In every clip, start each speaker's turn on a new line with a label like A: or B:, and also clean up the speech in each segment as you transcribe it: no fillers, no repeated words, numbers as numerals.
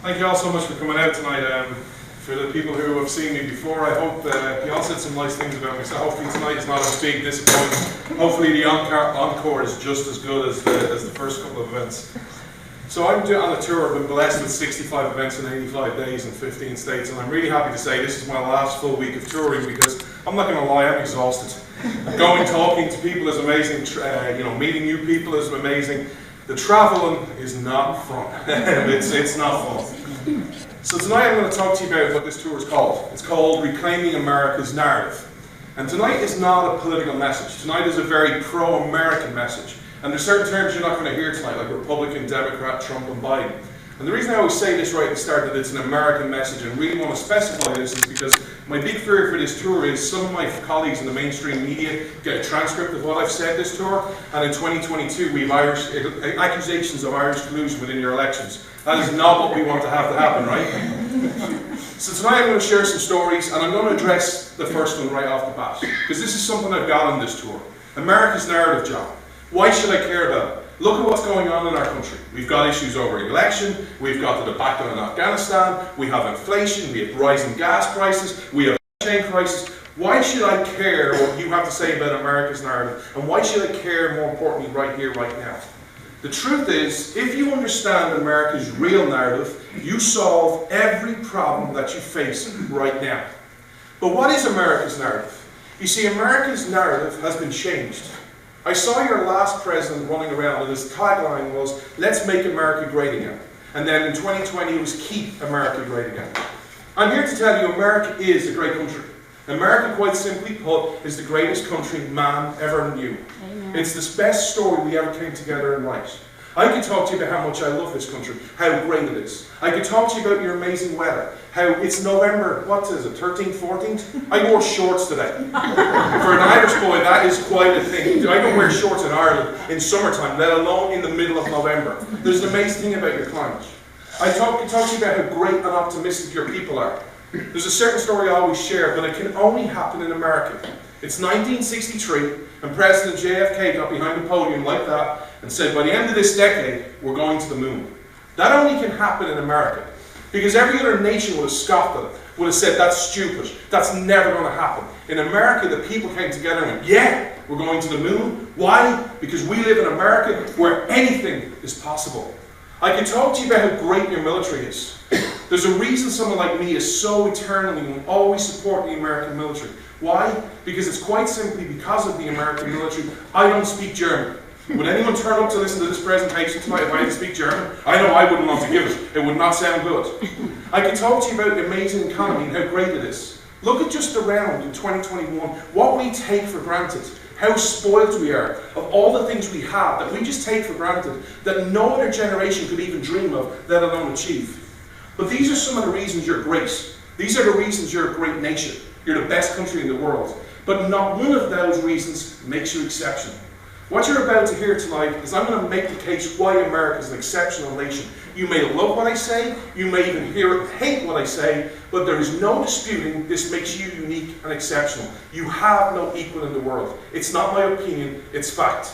A: Thank you all so much for coming out tonight. For the people who have seen me before, I hope you all said some nice things about me, so hopefully tonight is not a big disappointment. Hopefully the encore is just as good as the first couple of events. So I'm on a tour. I've been blessed with 65 events in 85 days in 15 states, and I'm really happy to say this is my last full week of touring because I'm not going to lie, I'm exhausted. Going, talking to people is amazing, meeting new people is amazing. The traveling is not fun. it's not fun. So tonight I'm going to talk to you about what this tour is called. It's called Reclaiming America's Narrative. And tonight is not a political message. Tonight is a very pro-American message. And there's certain terms you're not going to hear tonight, like Republican, Democrat, Trump, and Biden. And the reason I always say this right at the start, that it's an American message, and really want to specify this, is because my big fear for this tour is some of my colleagues in the mainstream media get a transcript of what I've said this tour, and in 2022 we have accusations of Irish collusion within your elections. That is not what we want to happen, right? So tonight I'm going to share some stories, and I'm going to address the first one right off the bat, because this is something I've got on this tour. America's narrative, John. Why should I care about it? Look at what's going on in our country. We've got issues over election, we've got the debacle in Afghanistan, we have inflation, we have rising gas prices, we have a chain crisis. Why should I care what you have to say about America's narrative? And why should I care, more importantly, right here, right now? The truth is, if you understand America's real narrative, you solve every problem that you face right now. But what is America's narrative? You see, America's narrative has been changed. I saw your last president running around and his tagline was, "Let's make America great again." And then in 2020 it was, "Keep America great again." I'm here to tell you America is a great country. America, quite simply put, is the greatest country man ever knew. Amen. It's the best story we ever came together and write. I could talk to you about how much I love this country, how great it is. I could talk to you about your amazing weather, how it's November, what is it, 13th, 14th? I wore shorts today. For an Irish boy, that is quite a thing. I don't wear shorts in Ireland in summertime, let alone in the middle of November. There's an amazing thing about your climate. I could talk to you about how great and optimistic your people are. There's a certain story I always share, but it can only happen in America. It's 1963, and President JFK got behind the podium like that and said, by the end of this decade, we're going to the moon. That only can happen in America, because every other nation would have scoffed at it, would have said, that's stupid, that's never going to happen. In America, the people came together and went, yeah, we're going to the moon. Why? Because we live in America where anything is possible. I can talk to you about how great your military is. There's a reason someone like me is so eternally and will always support the American military. Why? Because it's quite simply because of the American military. I don't speak German. Would anyone turn up to listen to this presentation tonight if I didn't speak German? I know I wouldn't want to give it. It would not sound good. I can talk to you about the amazing economy and how great it is. Look at just around in 2021, what we take for granted, how spoiled we are of all the things we have that we just take for granted that no other generation could even dream of, let alone achieve. But these are some of the reasons you're great. These are the reasons you're a great nation. You're the best country in the world. But not one of those reasons makes you exceptional. What you're about to hear tonight is I'm going to make the case why America is an exceptional nation. You may love what I say, you may even hate what I say, but there is no disputing this makes you unique and exceptional. You have no equal in the world. It's not my opinion, it's fact.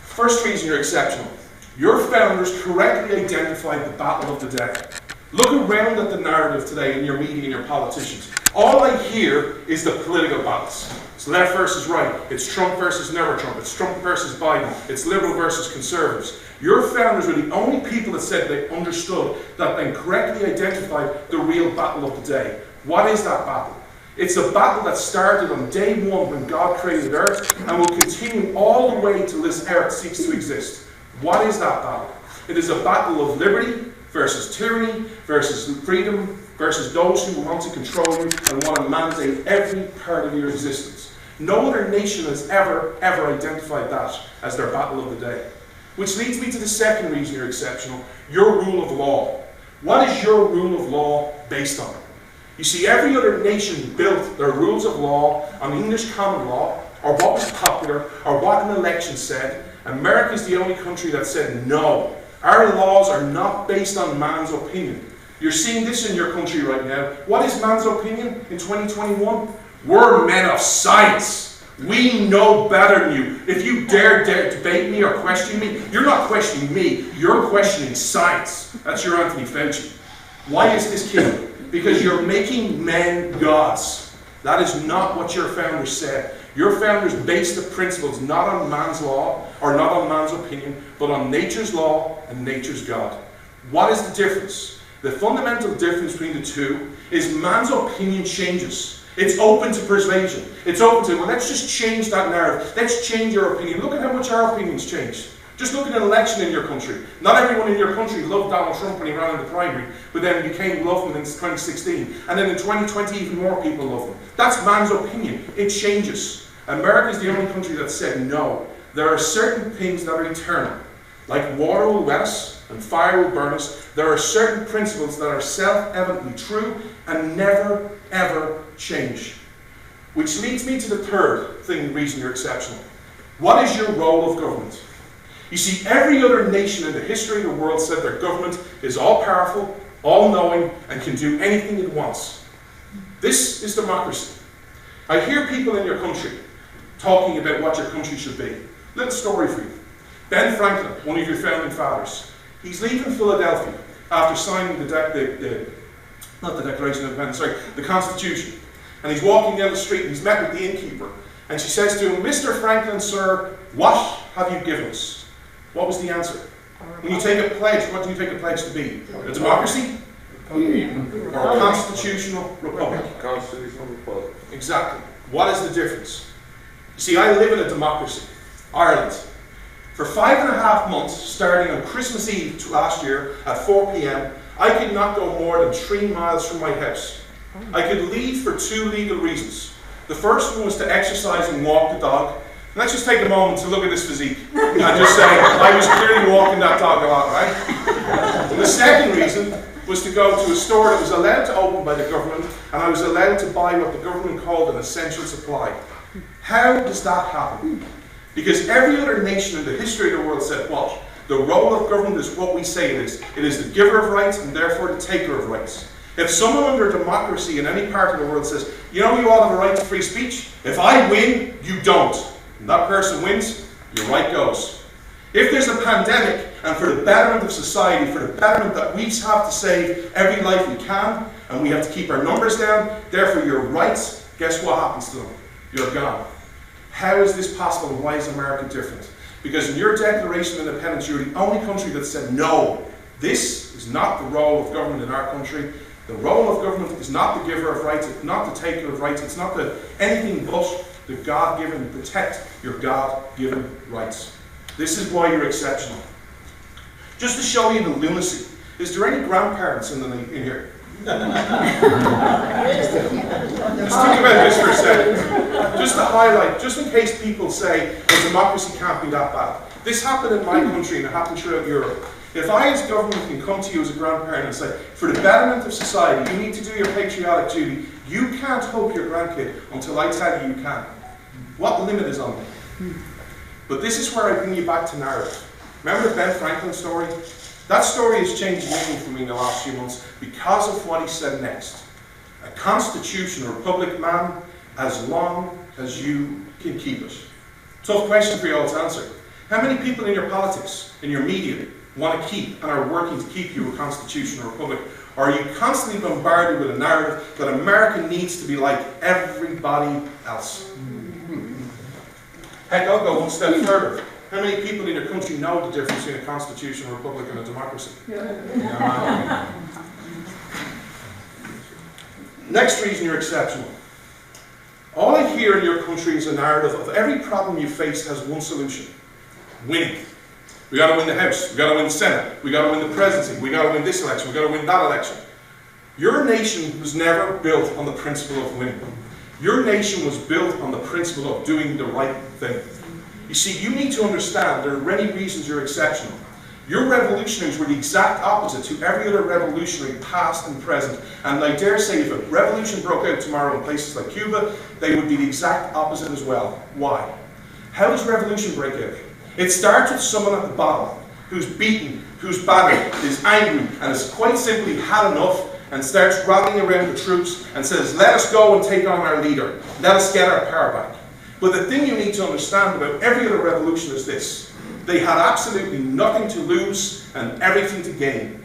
A: First reason you're exceptional. Your founders correctly identified the battle of the day. Look around at the narrative today in your media and your politicians. All I hear is the political battles. It's left versus right. It's Trump versus never Trump. It's Trump versus Biden. It's liberal versus conservatives. Your founders were the only people that said they understood, that they correctly identified the real battle of the day. What is that battle? It's a battle that started on day one when God created Earth and will continue all the way till this Earth ceases to exist. What is that battle? It is a battle of liberty versus tyranny versus freedom versus those who want to control you and want to mandate every part of your existence. No other nation has ever identified that as their battle of the day. Which leads me to the second reason you're exceptional, your rule of law. What is your rule of law based on? You see, every other nation built their rules of law on English common law, or what was popular, or what an election said. America is the only country that said no. Our laws are not based on man's opinion. You're seeing this in your country right now. What is man's opinion in 2021? We're men of science. We know better than you. If you dare debate me or question me, you're not questioning me, you're questioning science. That's your Anthony Fauci. Why is this key? Because you're making men gods. That is not what your founders said. Your founders based the principles not on man's law or not on man's opinion, but on nature's law and nature's God. What is the difference? The fundamental difference between the two is man's opinion changes. It's open to persuasion. It's open to, well, let's just change that narrative. Let's change your opinion. Look at how much our opinions changed. Just look at an election in your country. Not everyone in your country loved Donald Trump when he ran in the primary, but then became loved him in 2016. And then in 2020, even more people loved him. That's man's opinion. It changes. America is the only country that said no. There are certain things that are eternal. Like water will wet us and fire will burn us. There are certain principles that are self-evidently true and never, ever change. Which leads me to the third reason you're exceptional. What is your role of government? You see, every other nation in the history of the world said their government is all-powerful, all-knowing, and can do anything it wants. This is democracy. I hear people in your country talking about what your country should be. Little story for you. Ben Franklin, one of your founding fathers, he's leaving Philadelphia after signing the Constitution. And he's walking down the street and he's met with the innkeeper. And she says to him, "Mr. Franklin, sir, what have you given us?" What was the answer? When you take a pledge, what do you take a pledge to be? A democracy? Or a constitutional republic?
B: Constitutional republic.
A: Exactly. What is the difference? You see, I live in a democracy, Ireland. For 5.5 months, starting on Christmas Eve last year at 4 p.m, I could not go more than 3 miles from my house. I could leave for 2 legal reasons. The first one was to exercise and walk the dog. And let's just take a moment to look at this physique and just say, I was clearly walking that dog a lot, right? And the second reason was to go to a store that was allowed to open by the government, and I was allowed to buy what the government called an essential supply. How does that happen? Because every other nation in the history of the world said, what? The role of government is what we say it is. It is the giver of rights and therefore the taker of rights. If someone under democracy in any part of the world says, you know, you all have a right to free speech. If I win, you don't. And that person wins, your right goes. If there's a pandemic, and for the betterment of society, for the betterment that we have to save every life we can, and we have to keep our numbers down, therefore your rights, guess what happens to them? You're gone. How is this possible, and why is America different? Because in your Declaration of Independence, you're the only country that said, no, this is not the role of government in our country. The role of government is not the giver of rights, it's not the taker of rights, it's not anything but the God-given, protect your God-given rights. This is why you're exceptional. Just to show you the lunacy, is there any grandparents in here? Just think about this for a second. Just to highlight, just in case people say, well, democracy can't be that bad. This happened in my country and it happened throughout Europe. If I as government can come to you as a grandparent and say, for the betterment of society, you need to do your patriotic duty, you can't help your grandkid until I tell you you can. What limit is on me? But this is where I bring you back to narrative. Remember the Ben Franklin story? That story has changed meaning for me in the last few months because of what he said next. A constitution, a republic, man, as long as you can keep it. Tough question for you all to answer. How many people in your politics, in your media, want to keep and are working to keep you a constitution or republic? Or are you constantly bombarded with a narrative that America needs to be like everybody else? Heck, I'll go one step further. How many people in your country know the difference between a constitution, a republic, and a democracy? Yeah. Next reason you're exceptional. All I hear in your country is a narrative of every problem you face has one solution. Winning. We got to win the House, we got to win the Senate, we got to win the presidency, we got to win this election, we got to win that election. Your nation was never built on the principle of winning. Your nation was built on the principle of doing the right thing. You see, you need to understand there are many reasons you're exceptional. Your revolutionaries were the exact opposite to every other revolutionary, past and present. And I dare say if a revolution broke out tomorrow in places like Cuba, they would be the exact opposite as well. Why? How does revolution break out? It starts with someone at the bottom who's beaten, who's battered, is angry, and has quite simply had enough and starts rallying around the troops and says, let us go and take on our leader. Let us get our power back.
B: But the thing you need to understand about every other revolution is this. They had absolutely nothing to lose and everything to gain.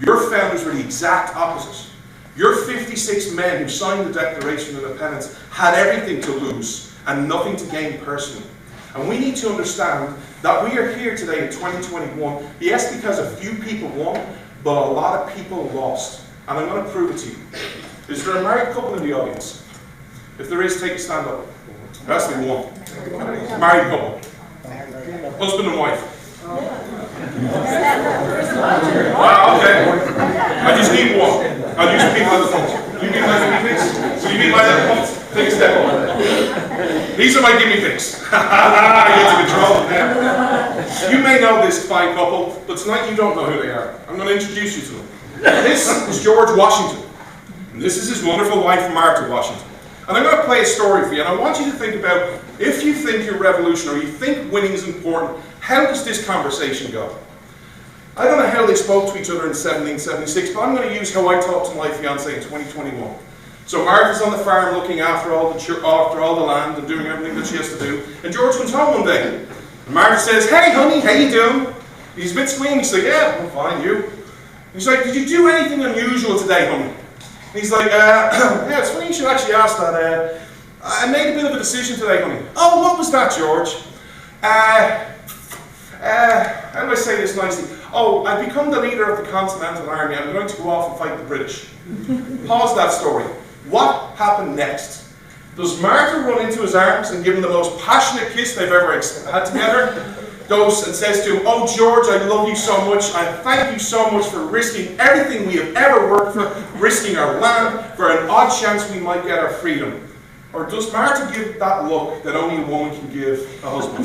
B: Your founders were the exact opposite. Your 56 men who signed the Declaration of Independence had everything to lose and nothing to gain personally. And we need to understand that we are here today in 2021, yes, because a few people won, but a lot of people lost. And I'm going to prove it to you. Is there a married couple in the audience? If there is, take a stand up. There has to be one. Married couple. Husband and wife. Wow, okay. I just need one. I'll use people at the front. You need my guinea pigs? Will you be my little punt? Take a step. These are my guinea pigs. I get to control them now. You may know this fine couple, but tonight you don't know who they are. I'm going to introduce you to them. This is George Washington. And this is his wonderful wife, Martha Washington. And I'm going to play a story for you, and I want you to think about, if you think you're revolutionary, you think winning is important, how does this conversation go? I don't know how they spoke to each other in 1776, but I'm going to use how I talk to my fiancée in 2021. So Martha's on the farm looking after all the land and doing everything that she has to do, and George comes home one day. And Martha says, "Hey honey, how you doing?" He's a bit squeamy. He's like, "Yeah, I'm fine, you?" He's like, "Did you do anything unusual today, honey?" And he's like, "Yeah, it's funny you should actually ask that. I made a bit of a decision today, honey." "Oh, what was that, George?" How do I say this nicely? "Oh, I've become the leader of the Continental Army. I'm going to go off and fight the British." Pause that story. What happened next? Does Martha run into his arms and give him the most passionate kiss they've ever had together? Goes and says to him, "Oh George, I love you so much. I thank you so much for risking everything we have ever worked for, risking our land for an odd chance we might get our freedom." Or does Martha give that look that only a woman can give a husband?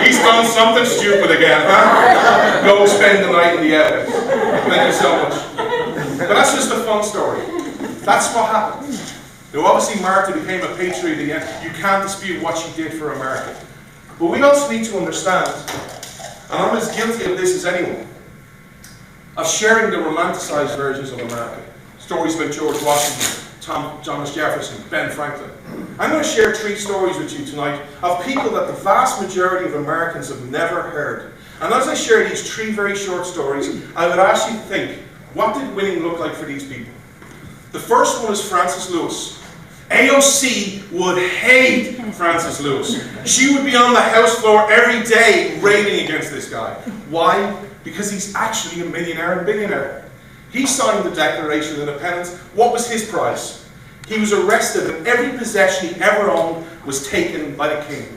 B: He's done something stupid again, huh? Go spend the night in the attic. Thank you so much. But that's just a fun story. That's what happened. Now obviously Martha became a patriot again. You can't dispute what she did for America. But we also need to understand, and I'm as guilty of this as anyone, of sharing the romanticized versions of America. Stories about George Washington, Thomas Jefferson, Ben Franklin. I'm going to share 3 stories with you tonight of people that the vast majority of Americans have never heard. And as I share these 3 very short stories, I would ask you to think, what did winning look like for these people? The first one is Frances Lewis. AOC would hate Frances Lewis. She would be on the House floor every day railing against this guy. Why? Because he's actually a millionaire and billionaire. He signed the Declaration of Independence. What was his prize? He was arrested and every possession he ever owned was taken by the king.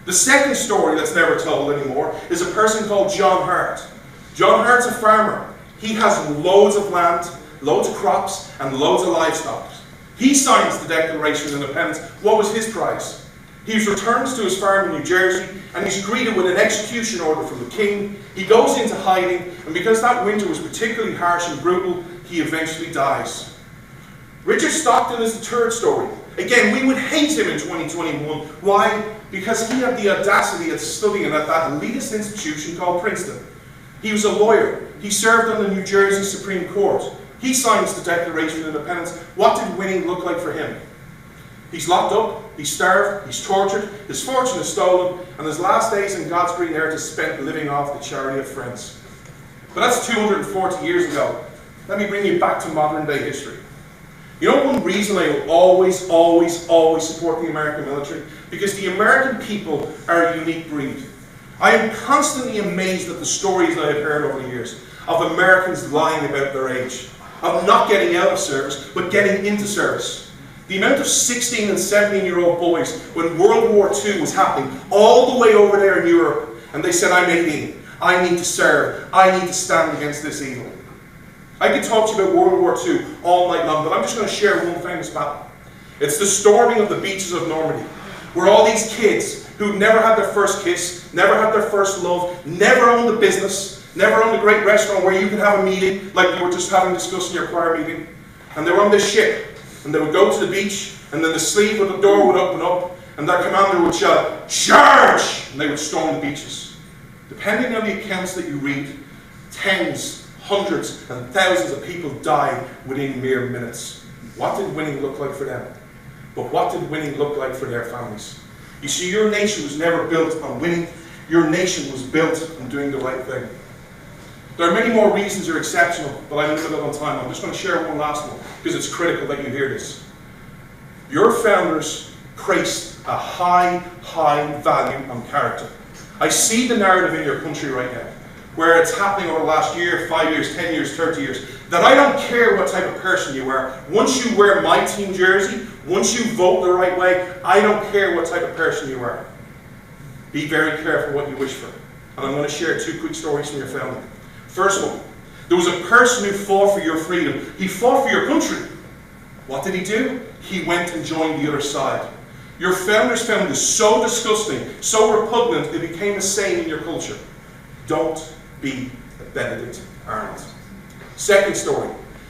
B: The second story that's never told anymore is a person called John Hart. John Hart's a farmer. He has loads of land, loads of crops, and loads of livestock. He signs the Declaration of Independence. What was his prize? He returns to his farm in New Jersey, and he's greeted with an execution order from the king. He goes into hiding, and because that winter was particularly harsh and brutal, he eventually dies. Richard Stockton is the third story. Again, we would hate him in 2021. Why? Because he had the audacity of studying at that elitist institution called Princeton. He was a lawyer. He served on the New Jersey Supreme Court. He signs the Declaration of Independence. What did winning look like for him? He's locked up, he's starved, he's tortured, his fortune is stolen, and his last days in God's green earth is spent living off the charity of friends. But that's 240 years ago. Let me bring you back to modern day history. You know one reason I will always support the American military? Because the American people are a unique breed. I am constantly amazed at the stories I have heard over the years of Americans lying about their age, of not getting out of service, but getting into service. The amount of 16 and 17-year-old boys when World War II was happening all the way over there in Europe, and they said, "I'm 18, I need to serve, I need to stand against this evil." I could talk to you about World War II all night long, but I'm just going to share one famous battle. It's the storming of the beaches of Normandy, where all these kids who never had their first kiss, never had their first love, never owned a business, never owned a great restaurant where you could have a meeting like you were just having discussed in your choir meeting, and they were on this ship, and they would go to the beach, and then the sleeve of the door would open up, and their commander would shout, "Charge!" and they would storm the beaches. Depending on the accounts that you read, tens, hundreds, and thousands of people died within mere minutes. What did winning look like for them? But what did winning look like for their families? You see, your nation was never built on winning. Your nation was built on doing the right thing. There are many more reasons you're exceptional, but I'm limited on time. I'm just going to share one last one, because it's critical that you hear this. Your founders placed a high value on character. I see the narrative in your country right now, where it's happening over the last year, 5 years, 10 years, 30 years, that I don't care what type of person you are. Once you wear my team jersey, once you vote the right way, I don't care what type of person you are. Be very careful what you wish for. And I'm going to share 2 quick stories from your family. First one, there was a person who fought for your freedom. He fought for your country. What did he do? He went and joined the other side. Your founders found this so disgusting, so repugnant, it became a saying in your culture. Don't be a Benedict Arnold. Second story.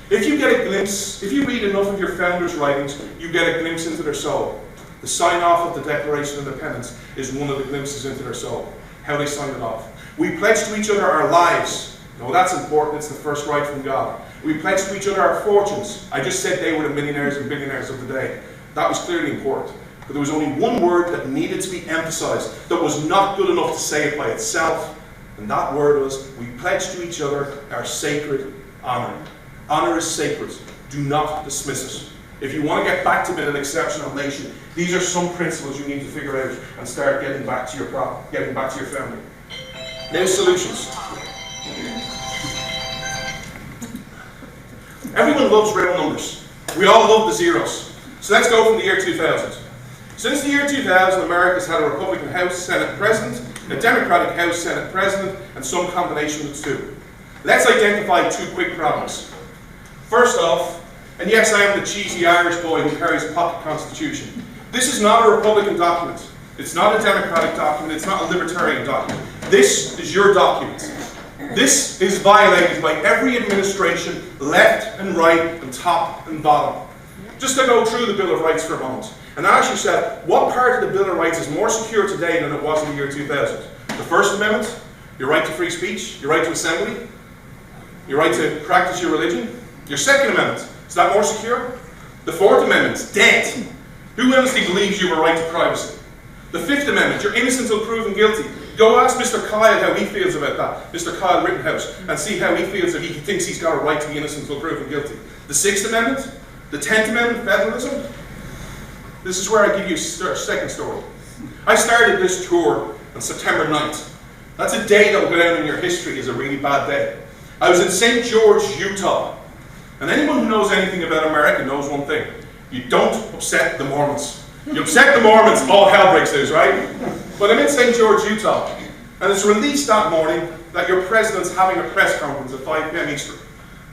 B: If you get a glimpse, if you read enough of your founders' writings, you get a glimpse into their soul. The sign-off of the Declaration of Independence is one of the glimpses into their soul. How they signed it off. We pledge to each other our lives. No, that's important. It's the first right from God. We pledge to each other our fortunes. I just said they were the millionaires and billionaires of the day. That was clearly important. But there was only one word that needed to be emphasized, that was not good enough to say it by itself. And that word was, we pledge to each other our sacred honor. Honor is sacred. Do not dismiss it. If you want to get back to being an exceptional nation, these are some principles you need to figure out and start getting back to your family. Now, solutions. Everyone loves round numbers. We all love the zeros. So let's go from the year 2000. Since the year 2000, America's had a Republican House, Senate President, a Democratic House, Senate President, and some combination of the two. Let's identify 2 quick problems. First off, and yes, I am the cheesy Irish boy who carries a pocket constitution. This is not a Republican document. It's not a Democratic document. It's not a Libertarian document. This is your document. This is violated by every administration, left and right, and top and bottom. Just to go through the Bill of Rights for a moment, and ask yourself, what part of the Bill of Rights is more secure today than it was in the year 2000? The First Amendment, your right to free speech, your right to assembly, your right to practice your religion. Your Second Amendment, is that more secure? The Fourth Amendment, dead. Who honestly believes you have a right to privacy? The Fifth Amendment, you're innocent until proven guilty. Go ask Mr. Kyle how he feels about that, Mr. Kyle Rittenhouse, and see how he feels if he thinks he's got a right to be innocent until proven guilty. The Sixth Amendment, the 10th Amendment, federalism. This is where I give you a second story. I started this tour on September 9th. That's a day that will go down in your history as a really bad day. I was in St. George, Utah. And anyone who knows anything about America knows one thing. You don't upset the Mormons. You upset the Mormons, all hell breaks loose, right? But I'm in St. George, Utah. And it's released that morning that your president's having a press conference at 5 p.m. Eastern.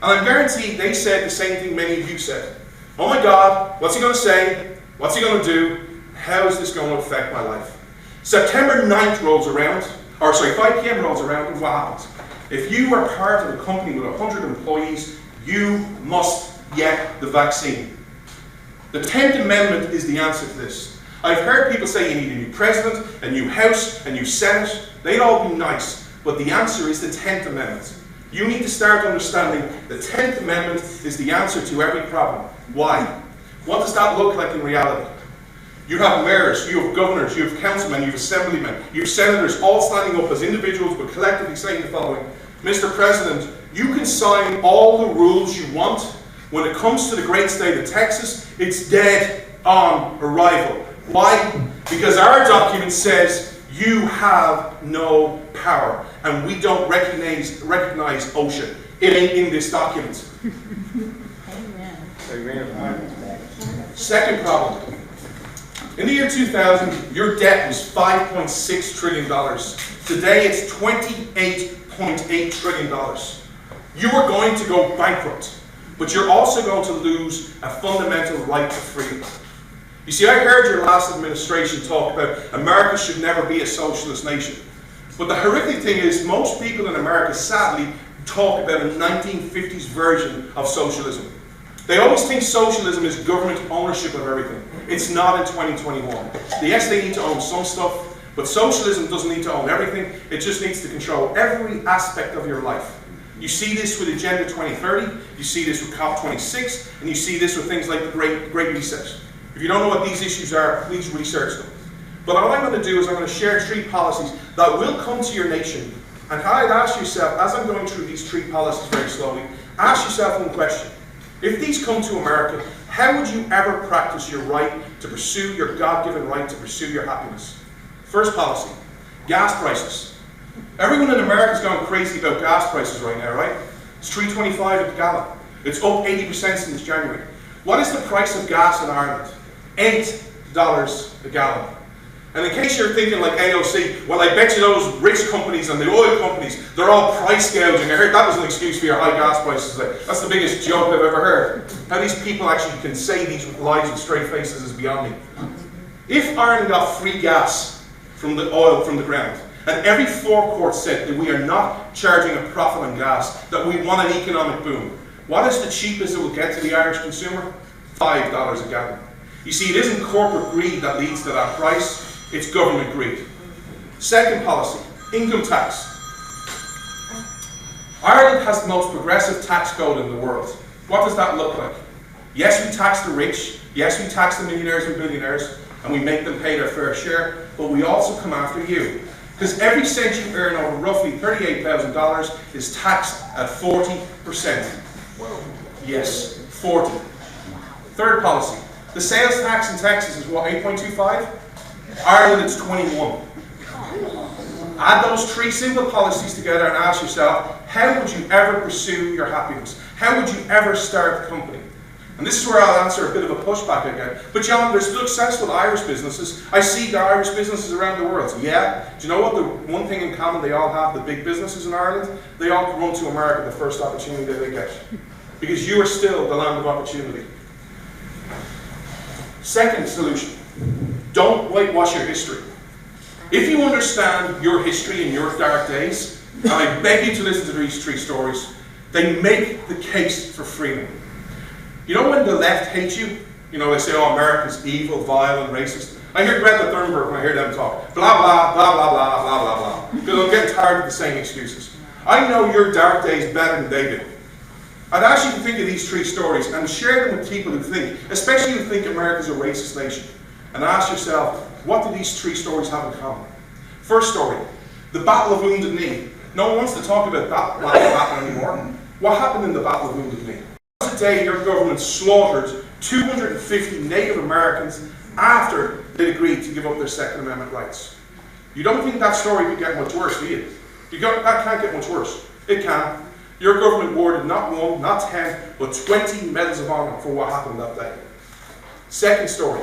B: And I'm guaranteed they said the same thing many of you said. Oh my God, what's he going to say? What's he going to do? How is this going to affect my life? September 9th rolls around, 5 p.m. rolls around, and what happens? If you are part of a company with 100 employees, you must get the vaccine. The 10th Amendment is the answer to this. I've heard people say you need a new president, a new House, a new Senate. They'd all be nice, but the answer is the 10th Amendment. You need to start understanding the 10th Amendment is the answer to every problem. Why? What does that look like in reality? You have mayors, you have governors, you have councilmen, you have assemblymen, you have senators, all standing up as individuals but collectively saying the following: Mr. President, you can sign all the rules you want. When it comes to the great state of Texas, it's dead on arrival. Why? Because our document says you have no power, and we don't recognize OSHA. It ain't in this document. Amen. Second problem. In the year 2000, your debt was $5.6 trillion. Today it's $28.8 trillion. You are going to go bankrupt, but you're also going to lose a fundamental right to freedom. You see, I heard your last administration talk about America should never be a socialist nation. But the horrific thing is, most people in America, sadly, talk about a 1950s version of socialism. They always think socialism is government ownership of everything. It's not in 2021. Yes, they need to own some stuff, but socialism doesn't need to own everything. It just needs to control every aspect of your life. You see this with Agenda 2030, you see this with COP26, and you see this with things like the Great Reset. If you don't know what these issues are, please research them. But all I'm going to do is I'm going to share 3 policies that will come to your nation. And I'd ask yourself, as I'm going through these 3 policies very slowly, ask yourself one question. If these come to America, how would you ever practice your right to pursue your God-given right to pursue your happiness? First policy, gas prices. Everyone in America is going crazy about gas prices right now, right? It's $3.25 a gallon. It's up 80% since January. What is the price of gas in Ireland? $8 a gallon. And in case you're thinking like AOC, well, I bet you those rich companies and the oil companies, they're all price gouging. I heard that was an excuse for your high gas prices. That's the biggest joke I've ever heard. How these people actually can say these lies with straight faces is beyond me. If Ireland got free gas from the oil from the ground, and every forecourt said that we are not charging a profit on gas, that we want an economic boom, what is the cheapest it will get to the Irish consumer? $5 a gallon. You see, it isn't corporate greed that leads to that price. It's government greed. Second policy, income tax. Ireland has the most progressive tax code in the world. What does that look like? Yes, we tax the rich. Yes, we tax the millionaires and billionaires, and we make them pay their fair share, but we also come after you. Because every cent you earn over roughly $38,000 is taxed at 40%. Yes, 40. Third policy, the sales tax in Texas is what, 8.25? Ireland, it's 21. Add those 3 simple policies together and ask yourself, how would you ever pursue your happiness? How would you ever start a company? And this is where I'll answer a bit of a pushback again. But John, there's successful Irish businesses. I see the Irish businesses around the world. Yeah. Do you know what the one thing in common they all have, the big businesses in Ireland? They all run to America the first opportunity that they get. Because you are still the land of opportunity. Second solution. Don't whitewash your history. If you understand your history and your dark days, and I beg you to listen to these 3 stories, they make the case for freedom. You know when the left hates you? You know, they say, oh, America's evil, vile, and racist. I hear Greta Thunberg when I hear them talk. Blah, blah, blah, blah, blah, blah, blah, blah. Because I'm getting tired of the same excuses. I know your dark days better than they do. I'd ask you to think of these 3 stories and share them with people who think, especially who think America's a racist nation. And ask yourself, what do these 3 stories have in common? First story, the Battle of Wounded Knee. No one wants to talk about that battle anymore. What happened in the Battle of Wounded Knee? Today, your government slaughtered 250 Native Americans after they agreed to give up their Second Amendment rights. You don't think that story could get much worse, do you? That can't get much worse. It can. Your government awarded not 1, not 10, but 20 medals of honor for what happened that day. Second story.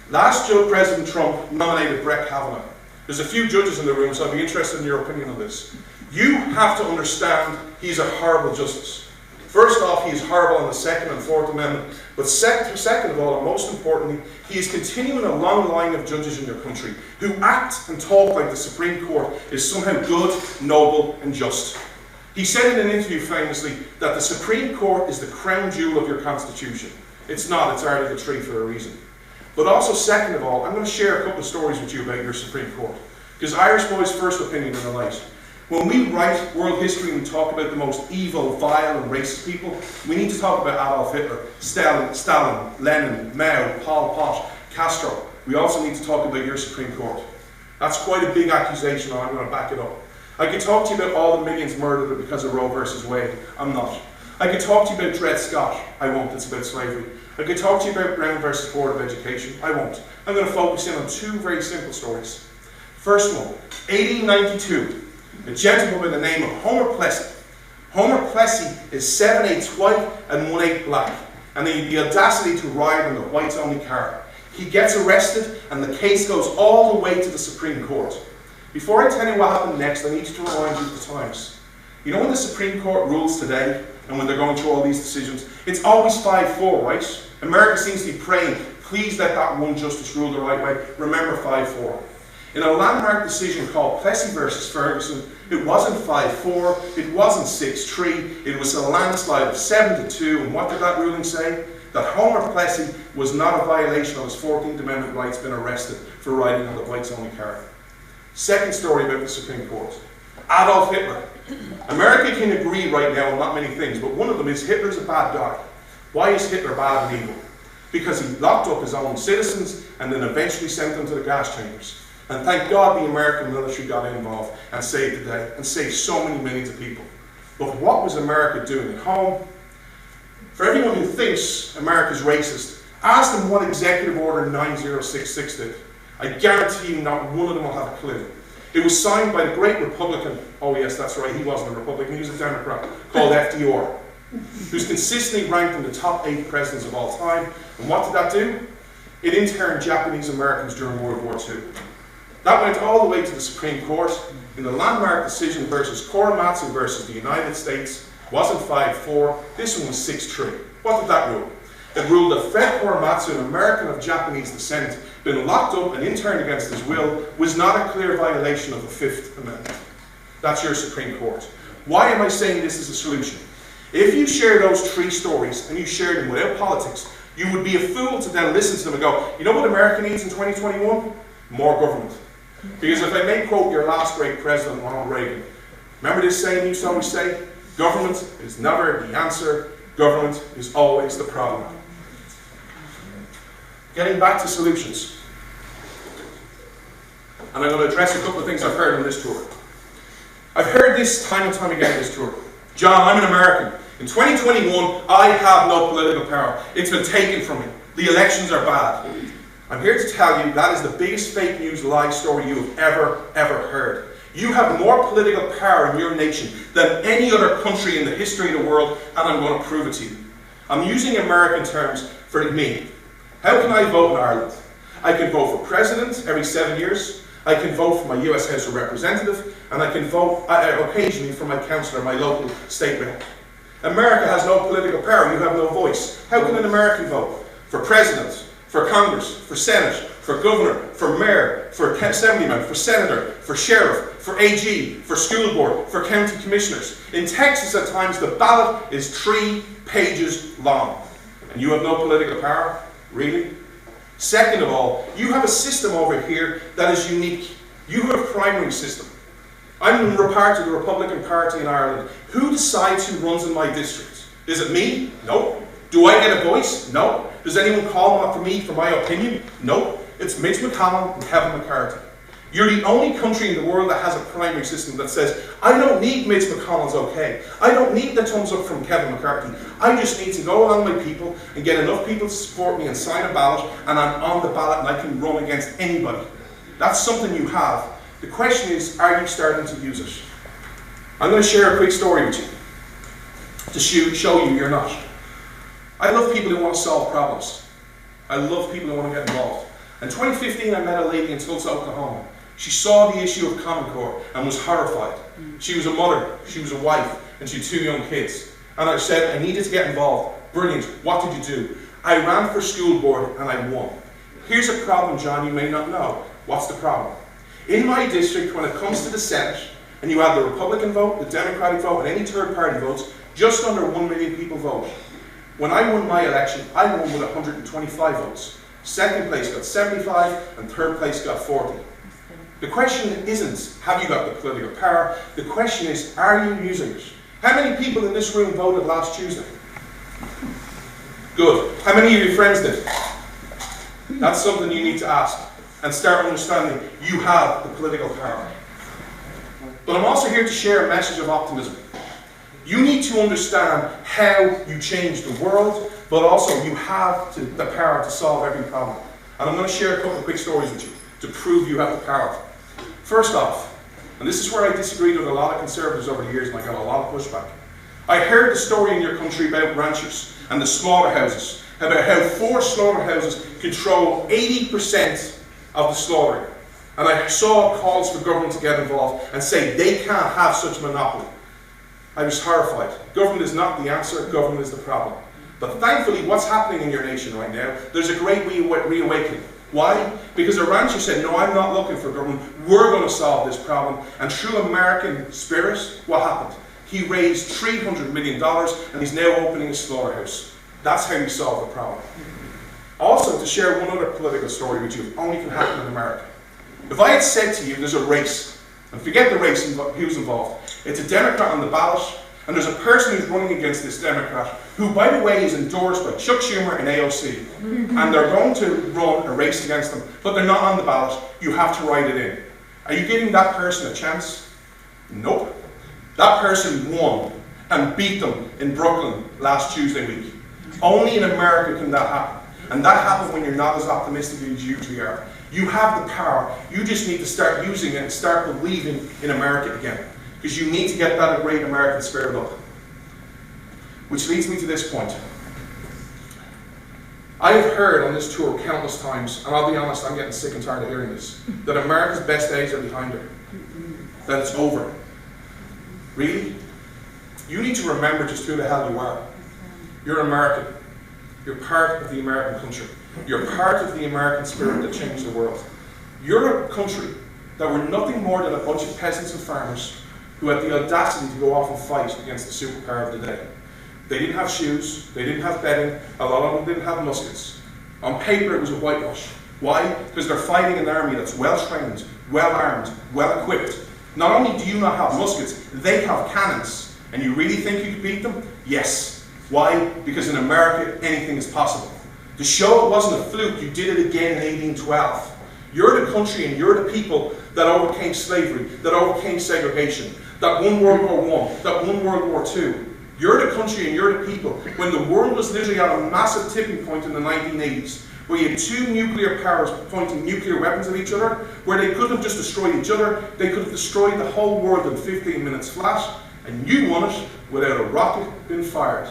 B: Last year, President Trump nominated Brett Kavanaugh. There's a few judges in the room, so I'd be interested in your opinion on this. You have to understand he's a horrible justice. First off, he is horrible on the Second and Fourth Amendment, but second of all, and most importantly, he is continuing a long line of judges in your country who act and talk like the Supreme Court is somehow good, noble, and just. He said in an interview famously that the Supreme Court is the crown jewel of your Constitution. It's not, it's Article 3 for a reason. But also, second of all, I'm going to share a couple of stories with you about your Supreme Court. Because Irish boy's first opinion in the light. When we write world history and we talk about the most evil, vile, and racist people, we need to talk about Adolf Hitler, Stalin, Lenin, Mao, Pol Pot, Castro. We also need to talk about your Supreme Court. That's quite a big accusation, and I'm going to back it up. I could talk to you about all the millions murdered because of Roe versus Wade. I'm not. I could talk to you about Dred Scott. I won't. It's about slavery. I could talk to you about Brown versus Board of Education. I won't. I'm going to focus in on 2 very simple stories. First one, 1892. A gentleman by the name of Homer Plessy. Homer Plessy is 7/8 white and 1/8 black, and he had the audacity to ride in the whites-only car. He gets arrested, and the case goes all the way to the Supreme Court. Before I tell you what happened next, I need you to remind you of the times. You know when the Supreme Court rules today, and when they're going through all these decisions, it's always 5-4, right? America seems to be praying, please let that one justice rule the right way. Remember 5-4. In a landmark decision called Plessy versus Ferguson, it wasn't 5-4, it wasn't 6-3, it was a landslide of 7-2, and what did that ruling say? That Homer Plessy was not a violation of his 14th Amendment rights being arrested for riding on the whites-only car. Second story about the Supreme Court. Adolf Hitler. America can agree right now on not many things, but one of them is Hitler's a bad guy. Why is Hitler bad and evil? because he locked up his own citizens and then eventually sent them to the gas chambers. And thank God the American military got involved and saved the day and saved so many millions of people. But what was America doing at home? For everyone who thinks America's racist, ask them what Executive Order 9066 did. I guarantee you not one of them will have a clue. It was signed by the great Republican, oh yes, that's right, he wasn't a Republican, he was a Democrat, called FDR, who's consistently ranked in the top 8 presidents of all time. And what did that do? It interned Japanese Americans during World War II. That went all the way to the Supreme Court in the landmark decision versus Korematsu versus the United States. It wasn't 5-4, this one was 6-3. What did that rule? It ruled that Fred Korematsu, an American of Japanese descent, been locked up and interned against his will, was not a clear violation of the Fifth Amendment. That's your Supreme Court. Why am I saying this is a solution? If you share those 3 stories and you share them without politics, you would be a fool to then listen to them and go, you know what America needs in 2021? More government. Because if I may quote your last great president, Ronald Reagan, remember this saying you used to always say? Government is never the answer, government is always the problem. Getting back to solutions. And I'm going to address a couple of things I've heard on this tour. I've heard this time and time again on this tour. John, I'm an American. In 2021, I have no political power. It's been taken from me. The elections are bad. I'm here to tell you that is the biggest fake news lie story you have ever heard. You have more political power in your nation than any other country in the history of the world, and I'm going to prove it to you. I'm using American terms for me. How can I vote in Ireland? I can vote for president every 7 years. I can vote for my US House of Representatives, and I can vote occasionally for my councillor, my local state rep. America has no political power. You have no voice. How can an American vote? For president, for Congress, for Senate, for governor, for mayor, for assemblyman, for senator, for sheriff, for AG, for school board, for county commissioners. In Texas, at times, the ballot is 3 pages long. And you have no political power? Really? Second of all, you have a system over here that is unique. You have a primary system. I'm a part of the Republican Party in Ireland. Who decides who runs in my district? Is it me? No. Do I get a voice? No. Does anyone call for me for my opinion? No. It's Mitch McConnell and Kevin McCarthy. You're the only country in the world that has a primary system that says, I don't need Mitch McConnell's okay. I don't need the thumbs up from Kevin McCarthy. I just need to go along with people and get enough people to support me and sign a ballot, and I'm on the ballot and I can run against anybody. That's something you have. The question is, are you starting to use it? I'm going to share a quick story with you to show you you're not. I love people who want to solve problems. I love people who want to get involved. In 2015, I met a lady in Tulsa, Oklahoma. She saw the issue of Common Core and was horrified. She was a mother, she was a wife, and she had 2 young kids. And I said, I needed to get involved. Brilliant. What did you do? I ran for school board and I won. Here's a problem, John, you may not know. What's the problem? In my district, when it comes to the Senate, and you have the Republican vote, the Democratic vote, and any third-party votes, just under 1 million people vote. When I won my election, I won with 125 votes. Second place got 75, and third place got 40. The question isn't, have you got the political power? The question is, are you using it? How many people in this room voted last Tuesday? Good. How many of your friends did? That's something you need to ask and start understanding you have the political power. But I'm also here to share a message of optimism. You need to understand how you change the world, but also you have the power to solve every problem. And I'm going to share a couple of quick stories with you to prove you have the power. First off, and this is where I disagreed with a lot of conservatives over the years and I got a lot of pushback. I heard the story in your country about ranchers and the slaughterhouses, about how 4 slaughterhouses control 80% of the slaughtering. And I saw calls for government to get involved and say they can't have such a monopoly. I was horrified. Government is not the answer, government is the problem. But thankfully, what's happening in your nation right now, there's a great reawakening. Why? Because a rancher said, no, I'm not looking for government, we're going to solve this problem. And through American spirit, what happened? He raised $300 million and he's now opening a slaughterhouse. That's how you solve the problem. Also, to share one other political story with you, only can happen in America. If I had said to you there's a race, and forget the race, who's involved, it's a Democrat on the ballot, And there's a person who's running against this Democrat, who, by the way, is endorsed by Chuck Schumer and AOC. And they're going to run a race against them, but they're not on the ballot. You have to write it in. Are you giving that person a chance? Nope. That person won and beat them in Brooklyn last Tuesday week. Only in America can that happen. And that happens when you're not as optimistic as you usually are. You have the power. You just need to start using it and start believing in America again. Because you need to get that great American spirit up. Which leads me to this point. I have heard on this tour countless times, and I'll be honest, I'm getting sick and tired of hearing this, that America's best days are behind her. That it's over. Really? You need to remember just who the hell you are. You're American. You're part of the American country. You're part of the American spirit that changed the world. You're a country that were nothing more than a bunch of peasants and farmers who had the audacity to go off and fight against the superpower of the day. They didn't have shoes, they didn't have bedding, a lot of them didn't have muskets. On paper it was a whitewash. Why? Because they're fighting an army that's well trained, well armed, well equipped. Not only do you not have muskets, they have cannons. And you really think you could beat them? Yes. Why? Because in America, anything is possible. To show it wasn't a fluke, you did it again in 1812. You're the country and you're the people that overcame slavery, that overcame segregation, that won World War I, that won World War II. You're the country and you're the people. When the world was literally at a massive tipping point in the 1980s, where you had two nuclear powers pointing nuclear weapons at each other, where they could have just destroyed each other, they could have destroyed the whole world in 15 minutes flat, and you won it without a rocket being fired.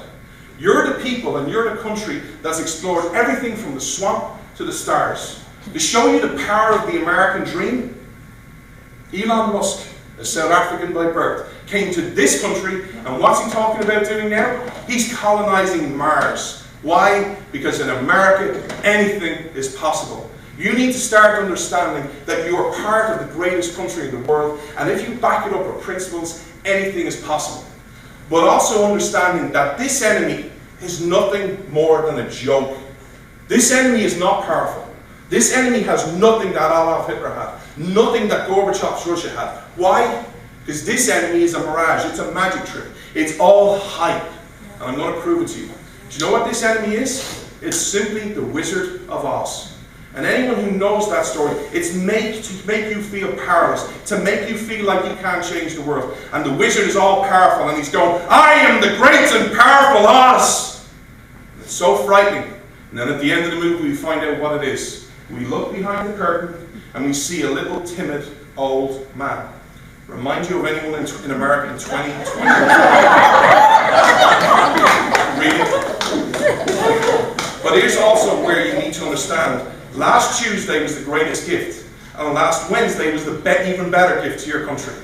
B: You're the people and you're the country that's explored everything from the swamp to the stars. To show you the power of the American dream, Elon Musk, a South African by birth, came to this country, and what's he talking about doing now? He's colonizing Mars. Why? Because in America, anything is possible. You need to start understanding that you are part of the greatest country in the world, and if you back it up with principles, anything is possible. But also understanding that this enemy is nothing more than a joke. This enemy is not powerful. This enemy has nothing that Adolf Hitler had, nothing that Gorbachev's Russia had. Why? Because this enemy is a mirage, it's a magic trick. It's all hype, and I'm going to prove it to you. Do you know what this enemy is? It's simply the Wizard of Oz. And anyone who knows that story, it's to make you feel powerless, to make you feel like you can't change the world. And the wizard is all powerful, and he's going, I am the great and powerful Oz! It's so frightening. And then at the end of the movie, we find out what it is. We look behind the curtain, and we see a little timid old man. Remind you of anyone in America in 2020? Really? But here's also where you need to understand. Last Tuesday was the greatest gift, and last Wednesday was the even better gift to your country.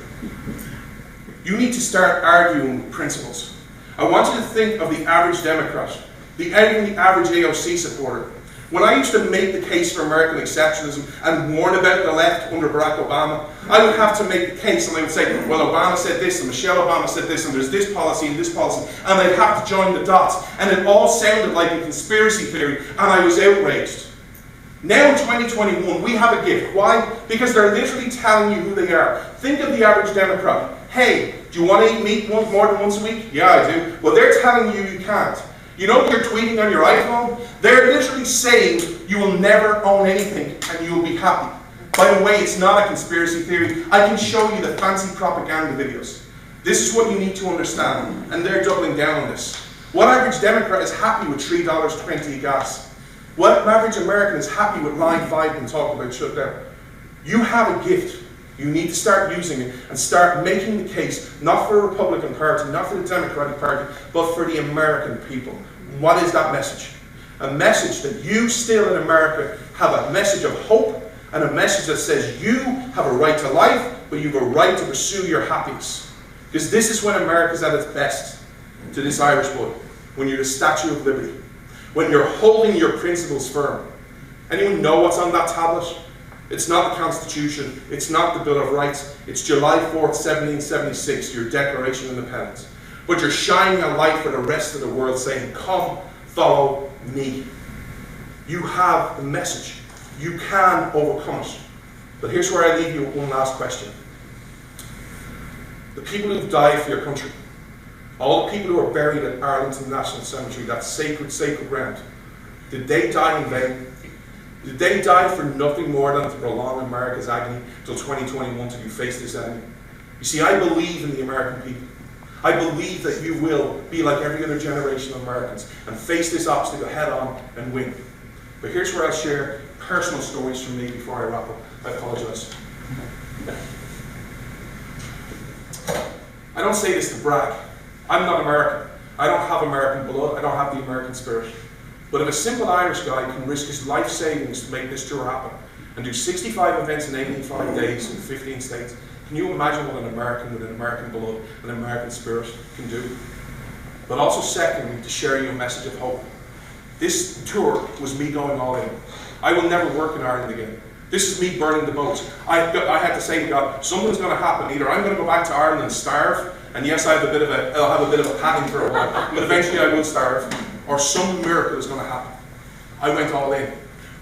B: You need to start arguing principles. I want you to think of the average Democrat, the average AOC supporter. When I used to make the case for American exceptionalism and warn about the left under Barack Obama, I would have to make the case, and I would say, well, Obama said this, and Michelle Obama said this, and there's this policy and this policy, and I'd have to join the dots. And it all sounded like a conspiracy theory, and I was outraged. Now in 2021, we have a gift. Why? Because they're literally telling you who they are. Think of the average Democrat. Hey, do you want to eat meat more than once a week? Yeah, I do. Well, they're telling you you can't. You know you're tweeting on your iPhone? They're literally saying you will never own anything and you will be happy. By the way, it's not a conspiracy theory. I can show you the fancy propaganda videos. This is what you need to understand, and they're doubling down on this. What average Democrat is happy with $3.20 gas? What average American is happy with line 5 and talking about shutdown? You have a gift. You need to start using it and start making the case, not for a Republican Party, not for the Democratic Party, but for the American people. What is that message? A message that you still in America have a message of hope and a message that says you have a right to life, but you have a right to pursue your happiness. Because this is when America's at its best, to this Irish boy, when you're the Statue of Liberty, when you're holding your principles firm. Anyone know what's on that tablet? It's not the Constitution, it's not the Bill of Rights, it's July 4th, 1776, your Declaration of Independence. But you're shining a light for the rest of the world saying, come, follow me. You have the message. You can overcome it. But here's where I leave you with one last question. The people who've died for your country, All the people who are buried at Arlington National Cemetery, that sacred, sacred ground, did they die in vain? Did they die for nothing more than to prolong America's agony till 2021 till you face this enemy? You see, I believe in the American people. I believe that you will be like every other generation of Americans and face this obstacle head on and win. But here's where I'll share personal stories from me before I wrap up. I apologize. I don't say this to brag. I'm not American. I don't have American blood. I don't have the American spirit. But if a simple Irish guy can risk his life savings to make this tour happen and do 65 events in 85 days in 15 states, can you imagine what an American with an American blood and an American spirit can do? But also secondly, to share you a message of hope. This tour was me going all in. I will never work in Ireland again. This is me burning the boats. I had to say to God, something's going to happen. Either I'm going to go back to Ireland and starve, and yes, I'll have a bit of a padding for a while, but eventually I will starve, or some miracle is going to happen. I went all in.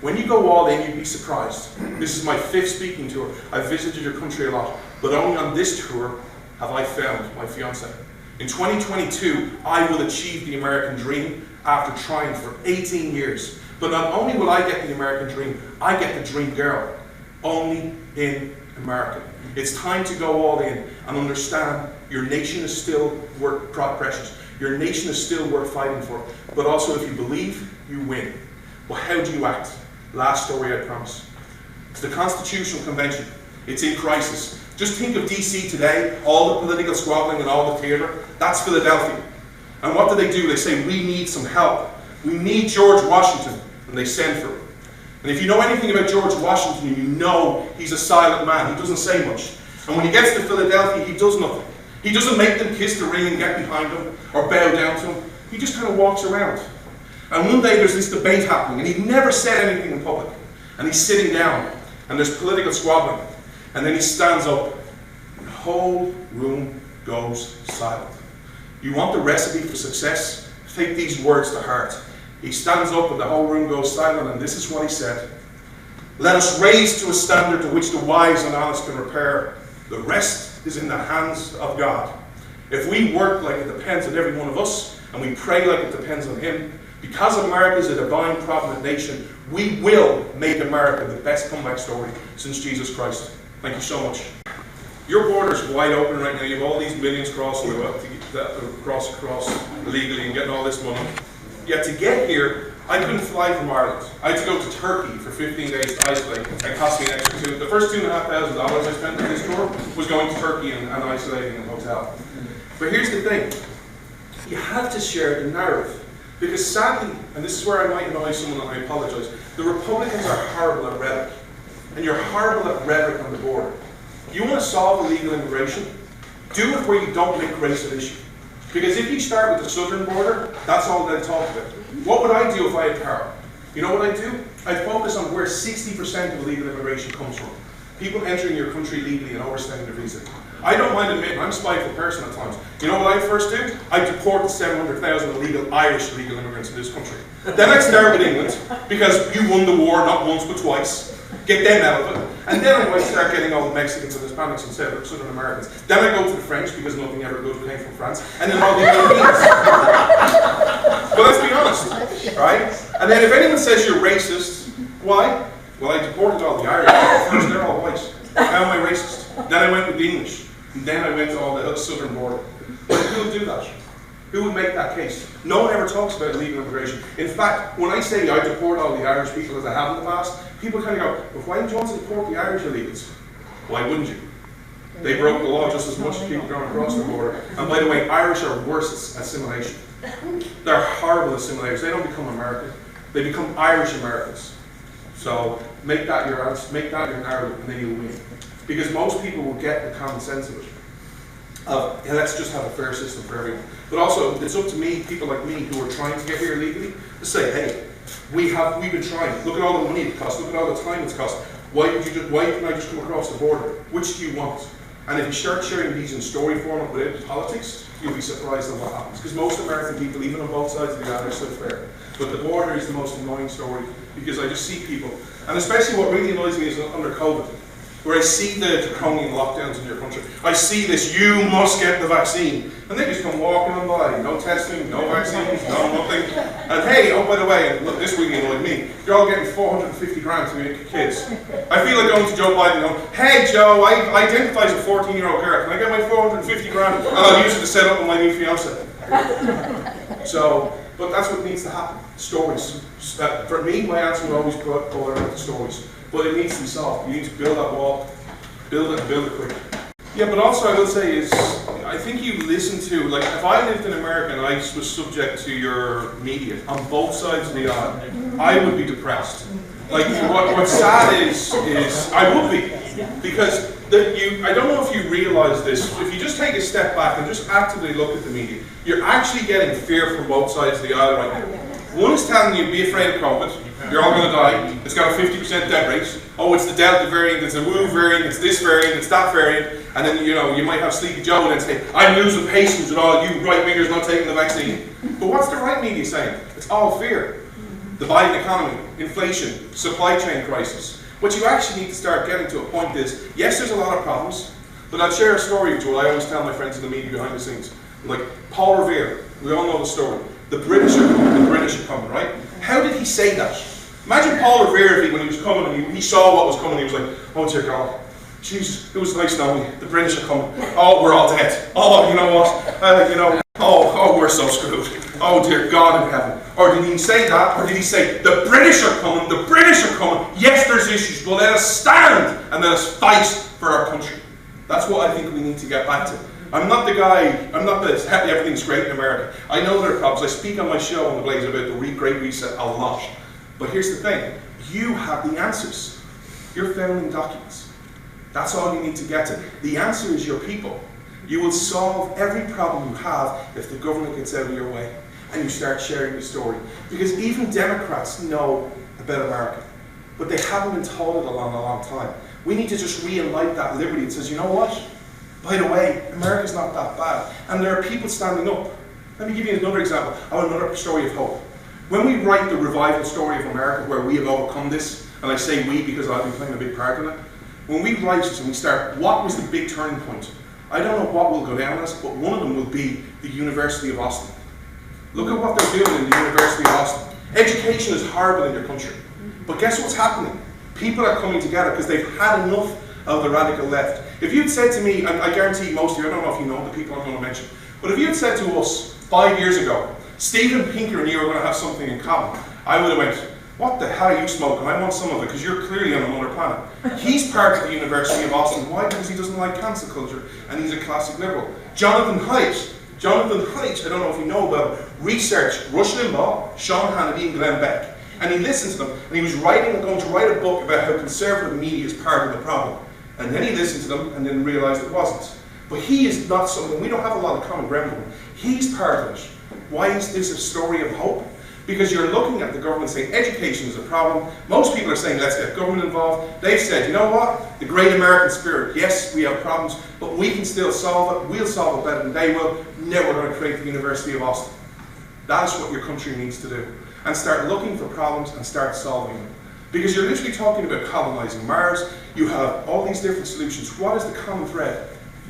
B: When you go all in, you'd be surprised. This is my 5th speaking tour. I've visited your country a lot, but only on this tour have I found my fiancée. In 2022, I will achieve the American dream after trying for 18 years. But not only will I get the American dream, I get the dream girl. Only in America. It's time to go all in and understand your nation is still precious. Your nation is still worth fighting for. But also, if you believe, you win. Well, how do you act? Last story, I promise. It's the Constitutional Convention. It's in crisis. Just think of DC today, all the political squabbling and all the theatre. That's Philadelphia. And what do? They say, we need some help. We need George Washington. And they send for him. And if you know anything about George Washington, you know he's a silent man. He doesn't say much. And when he gets to Philadelphia, he does nothing. He doesn't make them kiss the ring and get behind him or bow down to him. He just kind of walks around. And one day there's this debate happening, and he never said anything in public. And he's sitting down, and there's political squabbling. And then he stands up, and the whole room goes silent. You want the recipe for success? Take these words to heart. He stands up, and the whole room goes silent, and this is what he said. Let us raise to a standard to which the wise and honest can repair. The rest is in the hands of God. If we work like it depends on every one of us, and we pray like it depends on Him, because America is a divine, provident nation, we will make America the best comeback story since Jesus Christ. Thank you so much. Your border is wide open right now. You have all these millions crossing across illegally and getting all this money. Yet to get here, I couldn't fly from Ireland. I had to go to Turkey for 15 days to isolate. It cost me an extra $2,000. The first $2,500 I spent on this tour was going to Turkey and isolating in a hotel. But here's the thing. You have to share the narrative. Because sadly, and this is where I might annoy someone and I apologize, the Republicans are horrible at rhetoric. And you're horrible at rhetoric on the border. You want to solve illegal immigration? Do it where you don't make race an issue. Because if you start with the southern border, that's all they'll talk about. What would I do if I had power? You know what I'd do? I'd focus on where 60% of illegal immigration comes from. People entering your country legally and overstaying their visa. I don't mind admitting, I'm a spiteful person at times. You know what I'd first do? I'd deport the 700,000 Irish illegal immigrants in this country. Then I'd start with England, because you won the war not once but twice. Get them out of it. And then I might start getting all the Mexicans and Hispanics and Southern Americans. Then I go to the French, because nothing ever good came from France. And then all the Europeans. But let's be honest, right? And then if anyone says you're racist, why? Well, I deported all the Irish. First, they're all white. How am I racist? Then I went with the English. And then I went to all the southern border. But who would do that? Who would make that case? No one ever talks about illegal immigration. In fact, when I say I deport all the Irish people as I have in the past, people kind of go, well, why don't you want to deport the Irish illegals? Why wouldn't you? They broke the law just as much as people going across the border. And by the way, Irish are worse at assimilation. They're horrible assimilators. They don't become American. They become Irish Americans. So make that your answer, make that your narrative, and then you'll win. Because most people will get the common sense of it. Let's just have a fair system for everyone. But also, it's up to me, people like me who are trying to get here legally, to say, hey, we've been trying. Look at all the money it costs. Look at all the time it's cost. Why didn't I just come across the border? Which do you want? And if you start sharing these in story format without politics, you'll be surprised at what happens. Because most American people, even on both sides of the aisle, are so fair. But the border is the most annoying story, because I just see people, and especially what really annoys me is under COVID. where I see the draconian lockdowns in your country. I see this, you must get the vaccine. And they just come walking on by, no testing, no vaccines, no nothing. And hey, oh by the way, look, this really annoyed me, you're all getting 450 grand to make kids. I feel like going to Joe Biden and going, hey Joe, I identify as a 14-year-old girl, can I get my 450 grand? And I'll use it to set up with my new fiance. So, but that's what needs to happen, stories. For me, my answer will always go around to stories. But it needs to be solved. You need to build that wall, build it and build it quick. Yeah, but also I will say is, I think you listen to, like if I lived in America and I was subject to your media on both sides of the aisle, I would be depressed. Like what's sad is I would be. Because I don't know if you realize this, if you just take a step back and just actively look at the media, you're actually getting fear from both sides of the aisle right now. One is telling you, be afraid of COVID, you're all going to die, it's got a 50% death rate, oh it's the Delta variant, it's a Wu variant, it's this variant, it's that variant, and then you might have Sleepy Joe and then say, I'm losing patience with all you right-wingers not taking the vaccine. But what's the right media saying? It's all fear. The Biden economy, inflation, supply chain crisis. What you actually need to start getting to a point is, yes there's a lot of problems, but I'll share a story with you. I always tell my friends in the media behind the scenes. Like Paul Revere, we all know the story. The British are coming, right? How did he say that? Imagine Paul Revere when he was coming and he saw what was coming, he was like, oh dear God, Jesus, it was nice knowing you, the British are coming. Oh, we're all dead. Oh, you know what? Oh, we're so screwed. Oh dear God in heaven. Or did he say that? Or did he say, the British are coming, the British are coming. Yes, there's issues, but let us stand and let us fight for our country. That's what I think we need to get back to. I'm not the happy everything's great in America. I know there are problems. I speak on my show on The Blaze about the Great Reset a lot. But here's the thing. You have the answers. Your founding documents. That's all you need to get to. The answer is your people. You will solve every problem you have if the government gets out of your way and you start sharing the story. Because even Democrats know about America, but they haven't been told it a long time. We need to just re-enlight that liberty that says, you know what? By the way, America's not that bad. And there are people standing up. Let me give you another example of another story of hope. When we write the revival story of America, where we have overcome this, and I say we because I've been playing a big part in it, when we write it and we start, what was the big turning point? I don't know what will go down as, but one of them will be the University of Austin. Look at what they're doing in the University of Austin. Education is horrible in your country. But guess what's happening? People are coming together because they've had enough of the radical left. If you'd said to me, and I guarantee most of you, I don't know if you know the people I'm going to mention, but if you had said to us 5 years ago, Steven Pinker and you are going to have something in common, I would have went, what the hell are you smoking? I want some of it because you're clearly on another planet. He's part of the University of Austin. Why? Because he doesn't like cancel culture and he's a classic liberal. Jonathan Haidt, I don't know if you know about him, researched Rush Limbaugh, Sean Hannity and Glenn Beck. And he listened to them and he was going to write a book about how conservative media is part of the problem. And then he listened to them and then realised it wasn't. But he is not someone, we don't have a lot of common ground with him. He's part of it. Why is this a story of hope? Because you're looking at the government saying education is a problem. Most people are saying let's get government involved. They've said, you know what? The great American spirit, yes, we have problems, but we can still solve it. We'll solve it better than they will. Now we're going to create the University of Austin. That is what your country needs to do. And start looking for problems and start solving them. Because you're literally talking about colonizing Mars. You have all these different solutions. What is the common thread?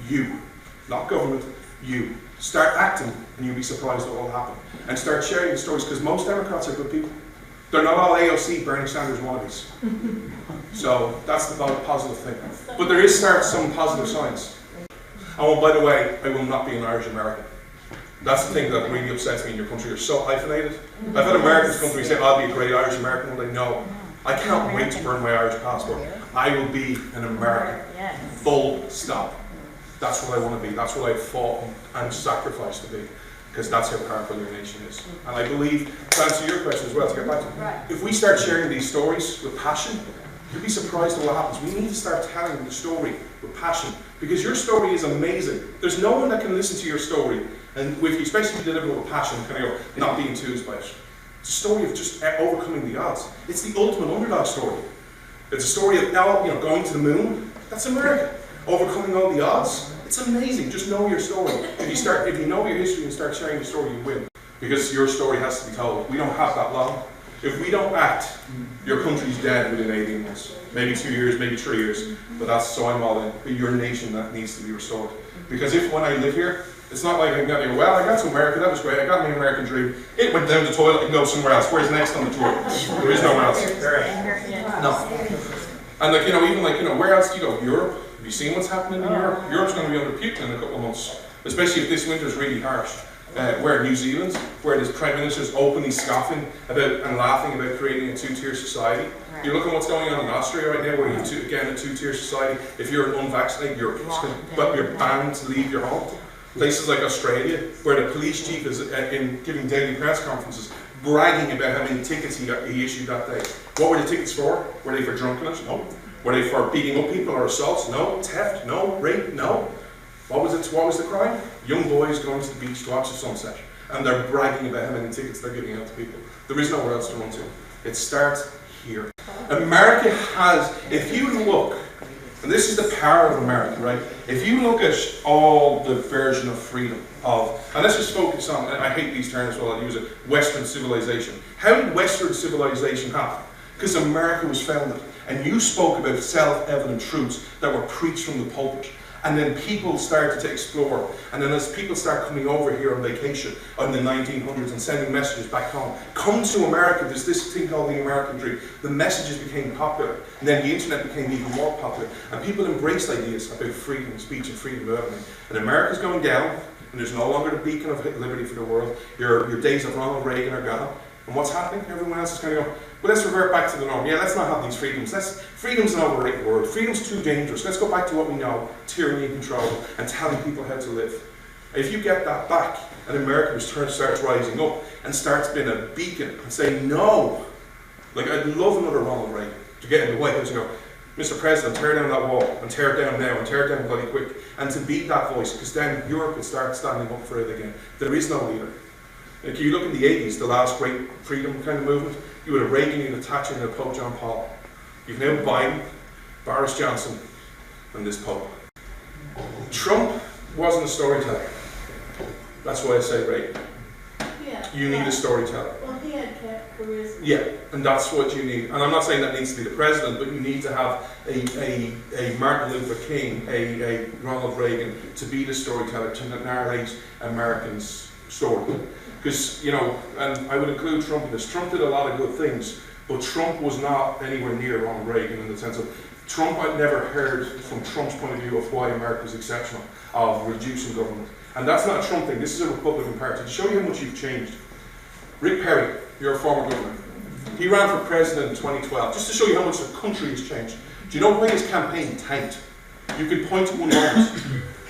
B: You. Not government, you. Start acting and you'll be surprised what will happen. And start sharing the stories, because most Democrats are good people. They're not all AOC, Bernie Sanders wannabes. So that's the positive thing. But there is some positive signs. Oh, by the way, I will not be an Irish American. That's the thing that really upsets me in your country. You're so hyphenated. I've had Americans come to me and say, I'll be a great Irish American. One day, no. I can't wait to burn my Irish passport. I will be an American. Full stop. That's what I want to be. That's what I've fought and sacrificed to be. Because that's how powerful your nation is. And I believe, to answer your question as well, to get back to it, if we start sharing these stories with passion, you'll be surprised at what happens. We need to start telling the story with passion. Because your story is amazing. There's no one that can listen to your story, and with you, especially if you deliver with passion, kind of not be enthused by it. It's a story of just overcoming the odds. It's the ultimate underdog story. It's a story of going to the moon. That's America. Overcoming all the odds. It's amazing. Just know your story. If you know your history and start sharing your story, you win. Because your story has to be told. We don't have that long. If we don't act, your country's dead within 18 months. Maybe 2 years, maybe 3 years. But that's, so I'm all in. But your nation, that needs to be restored. Because if when I live here, it's not like I got to go, well, I got to America, that was great, I got my American dream. It went down the toilet and go somewhere else. Where's next on the tour? There is nowhere else. No. And like, you know, even like, you know, where else do you go? Europe? Have you seen what's happening in Europe? Europe's going to be under Putin in a couple of months. Especially if this winter's really harsh. Where New Zealand, where the Prime Minister's openly scoffing about and laughing about creating a two-tier society. Right. You look at what's going on in Austria right now, where you again a two-tier society. If you're unvaccinated, you're banned to leave your home. Places like Australia, where the police chief is in giving daily press conferences, bragging about how many tickets he issued that day. What were the tickets for? Were they for drunkenness? No. Were they for beating up people or assaults? No. Theft? No. Rape? No. What was it? What was the crime? Young boys going to the beach to watch the sunset, and they're bragging about how many tickets they're giving out to people. There is nowhere else to run to. It starts here. America has, if you look, and this is the power of America, right? If you look at all the version of freedom of, and let's just focus on, I hate these terms, well I'll use it, Western civilization. How did Western civilization happen? Because America was founded, and you spoke about self-evident truths that were preached from the pulpit. And then people started to explore. And then as people start coming over here on vacation in the 1900s and sending messages back home, come to America, there's this thing called the American dream. The messages became popular. And then the internet became even more popular. And people embraced ideas about freedom of speech and freedom of everything. And America's going down, and there's no longer the beacon of liberty for the world. Your days of Ronald Reagan are gone. And what's happening? Everyone else is kind of going, well, let's revert back to the norm. Yeah, let's not have these freedoms. Freedom's an overrated word. Freedom's too dangerous. Let's go back to what we know, tyranny and control, and telling people how to live. If you get that back, and America starts rising up, and starts being a beacon, and saying no. Like, I'd love another Ronald Reagan to get in the White House and go, Mr. President, tear down that wall, and tear it down now, and tear it down bloody quick, and to beat that voice, because then Europe would start standing up for it again. There is no leader. Like you look in the 80s, the last great freedom kind of movement, you had a Reagan, you had a Thatcher, and a Pope John Paul. You've now Biden, Boris Johnson, and this Pope. Trump wasn't a storyteller. That's why I say Reagan.
C: Yeah,
B: you need a storyteller.
C: Well, he had charisma.
B: Yeah, and that's what you need. And I'm not saying that needs to be the president, but you need to have a Martin Luther King, a Ronald Reagan, to be the storyteller, to narrate Americans' story. Because, you know, and I would include Trump in this. Trump did a lot of good things, but Trump was not anywhere near Ronald Reagan in the sense of Trump. I've never heard from Trump's point of view of why America is exceptional, of reducing government. And that's not a Trump thing. This is a Republican Party. To show you how much you've changed. Rick Perry, you're a former governor. He ran for president in 2012, just to show you how much the country has changed. Do you know why his campaign tanked? You can point to one moment.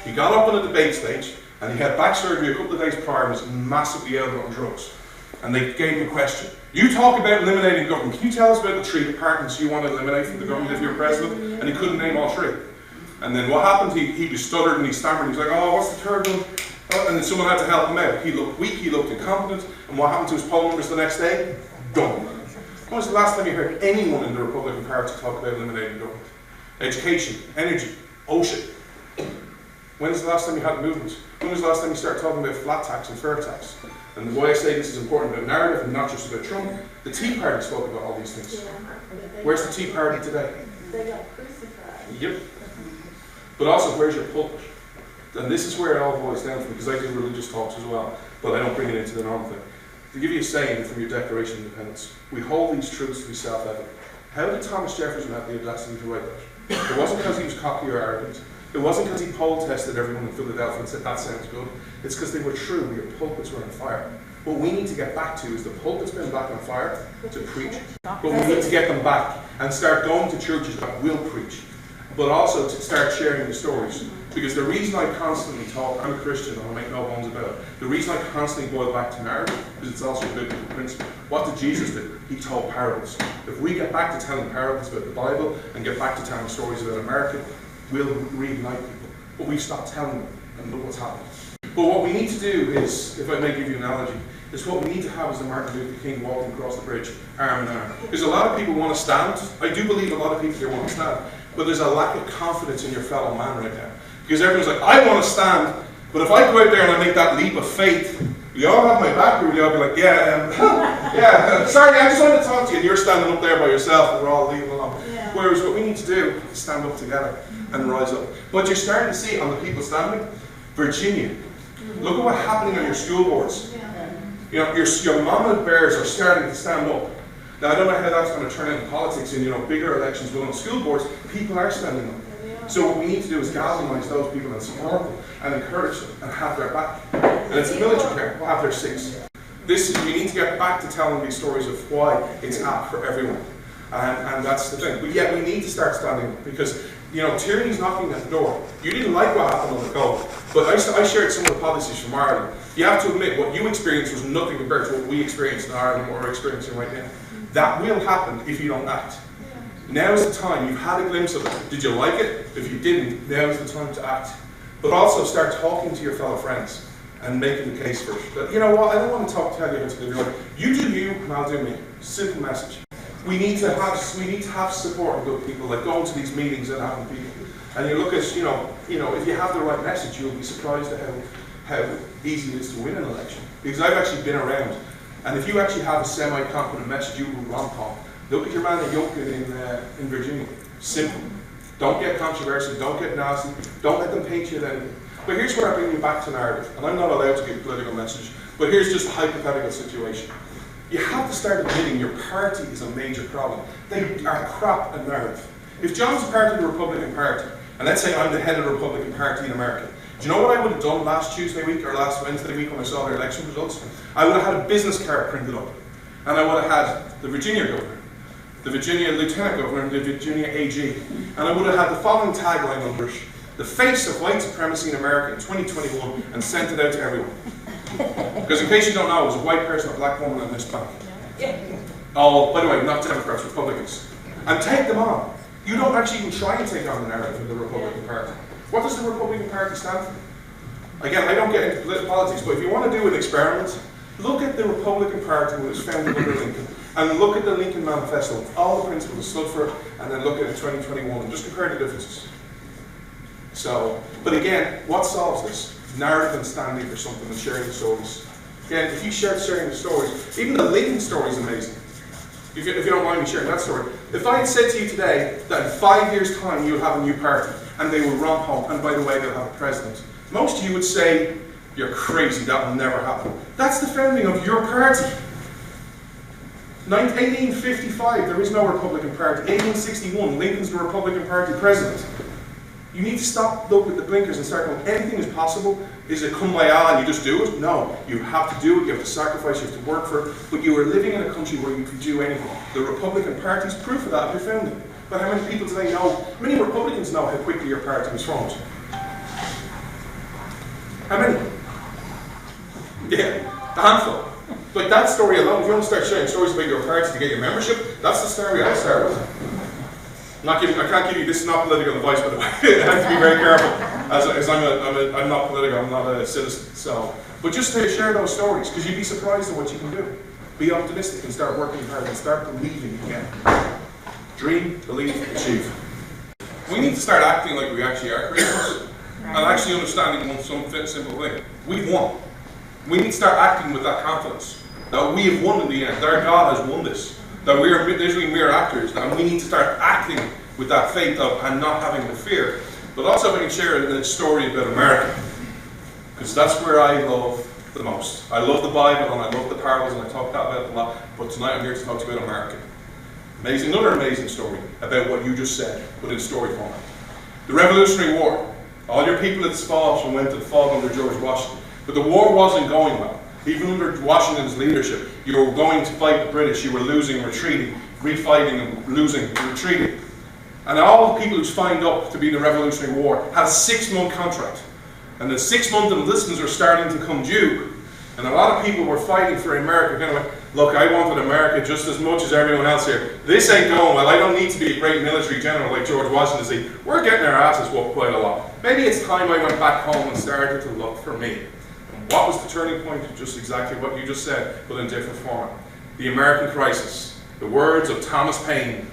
B: He got up on a debate stage, and he had back surgery a couple of days prior and was massively ill on drugs. And they gave him a question. You talk about eliminating government. Can you tell us about the 3 departments you want to eliminate from the government if you're president? And he couldn't name all 3. And then what happened? He stuttered and he stammered. He was like, oh, what's the 3rd one? Oh, and then someone had to help him out. He looked weak, he looked incompetent. And what happened to his poll numbers the next day? Done. When was the last time you heard anyone in the Republican Party talk about eliminating government? Education, energy, ocean. When was the last time you had a movement? When was the last time you started talking about flat tax and fair tax? And why I say this is important about narrative and not just about Trump, the Tea Party spoke about all these things. Where's the Tea Party today?
C: They got crucified.
B: Yep. But also, where's your pulpit? And this is where it all boils down from, because I do religious talks as well, but I don't bring it into the normal thing. To give you a saying from your Declaration of Independence, we hold these truths to be self-evident. How did Thomas Jefferson have the audacity to write that? It wasn't because he was cocky or arrogant. It wasn't because he poll tested everyone in Philadelphia and said, that sounds good. It's because they were true. Your pulpits were on fire. What we need to get back to is the pulpit's been back on fire to preach. But we need to get them back and start going to churches that will preach. But also to start sharing the stories. Because the reason I constantly talk, I'm a Christian and I'll make no bones about it. The reason I constantly boil back to narrative is it's also a biblical principle. What did Jesus do? He told parables. If we get back to telling parables about the Bible and get back to telling stories about America, we'll reignite people. But we've stopped telling them, and look what's happened. But what we need to do is, if I may give you an analogy, is what we need to have is the Martin Luther King walking across the bridge, arm in arm. Because a lot of people want to stand. I do believe a lot of people here want to stand. But there's a lack of confidence in your fellow man right now. Because everyone's like, I want to stand, but if I go out there and I make that leap of faith, You all have my back, or you all be like, yeah, sorry, I just wanted to talk to you, and you're standing up there by yourself, and we're all leaving along.
C: Yeah.
B: Whereas what we need to do is stand up together and rise up. But you're starting to see on the people standing, Virginia. Look at what's happening on your school boards.
C: Yeah.
B: You know, your mama bears are starting to stand up. Now, I don't know how that's going to turn into politics in, bigger elections, but on school boards, people are standing up. So what we need to do is galvanise those people and support them and encourage them and have their back. And it's military care, we'll have their six. We need to get back to telling these stories of why it's apt for everyone. And that's the thing. But yet we need to start standing up because, tyranny's knocking at the door. You didn't like what happened on the COVID, but I shared some of the policies from Ireland. You have to admit, what you experienced was nothing compared to what we experienced in Ireland and what we're experiencing right now. That will happen if you don't act. Now is the time. You've had a glimpse of it. Did you like it? If you didn't, now is the time to act. But also start talking to your fellow friends and making the case for it. But you know what? I don't want to tell you how to live your life. You do you, and I'll do me. Simple message. We need to have support of good people, like going to these meetings and having people. And you look at, if you have the right message, you'll be surprised at how easy it is to win an election. Because I've actually been around, and if you actually have a semi-competent message, you will rom-com. Look at your man at Youngkin in Virginia. Simple. Don't get controversial, don't get nasty, don't let them paint you as anything. But here's where I bring you back to narrative, and I'm not allowed to give a political message, but here's just a hypothetical situation. You have to start admitting your party is a major problem. They are crap at narrative. If John's part of the Republican Party, and let's say I'm the head of the Republican Party in America, do you know what I would have done last Tuesday week or last Wednesday week when I saw their election results? I would have had a business card printed up, and I would have had the Virginia governor, the Virginia Lieutenant Governor, and the Virginia AG. And I would have had the following tagline under it: the face of white supremacy in America in 2021, and sent it out to everyone. Because in case you don't know, it was a white person, a black woman, and this bank. Oh, by the way, not Democrats, Republicans. And take them on. You don't actually even try and take on the narrative of the Republican Party. What does the Republican Party stand for? Again, I don't get into political politics, but if you want to do an experiment, look at the Republican Party when it was founded under Lincoln, and look at the Lincoln Manifesto, all the principles stood for it, and then look at it in 2021, and just compare the differences. So, but again, what solves this? Narrative and standing for something and sharing the stories. Again, if you start sharing the stories, even the Lincoln story is amazing. If you don't mind me sharing that story. If I had said to you today that in 5 years' time you'll have a new party, and they will romp home, and by the way, they'll have a president, most of you would say, you're crazy, that will never happen. That's the founding of your party. 1855, there is no Republican Party. 1861, Lincoln's the Republican Party president. You need to stop looking at the blinkers and start going, anything is possible. Is it kumbaya and you just do it? No, you have to do it, you have to sacrifice, you have to work for it. But you are living in a country where you can do anything. The Republican Party is proof of that at your founding. But how many people today know, how many Republicans know how quickly your party was formed? How many? Yeah, a handful. Like that story alone, if you want to start sharing stories about your party to get your membership, that's the story I start with. I can't give you, this is not political advice, by the way. I have to be very careful, as I'm not political, I'm not a citizen. So, but just to share those stories, because you'd be surprised at what you can do. Be optimistic and start working hard and start believing again. Dream, believe, achieve. We need to start acting like we actually are Christians, and actually understanding one simple thing. We've won. We need to start acting with that confidence. That we have won in the end. Our God has won this. That we are literally mere actors, and we need to start acting with that faith of and not having the fear. But also, if I can share a story about America, because that's where I love the most. I love the Bible and I love the parables, and I talk about it a lot. But tonight I'm here to talk to you about America. Another amazing story about what you just said, but in story format. The Revolutionary War. All your people had fought and went to fought under George Washington, but the war wasn't going well. Even under Washington's leadership, you were going to fight the British, you were losing, retreating, refighting and losing, retreating. And all the people who signed up to be in the Revolutionary War had a 6-month contract. And the 6-month enlistments were starting to come due. And a lot of people were fighting for America, kind of like, look, I wanted America just as much as everyone else here. This ain't going well. I don't need to be a great military general like George Washington to say, we're getting our asses whooped quite a lot. Maybe it's time I went back home and started to look for me. What was the turning point? Just exactly what you just said, but in different format. The American crisis. The words of Thomas Paine.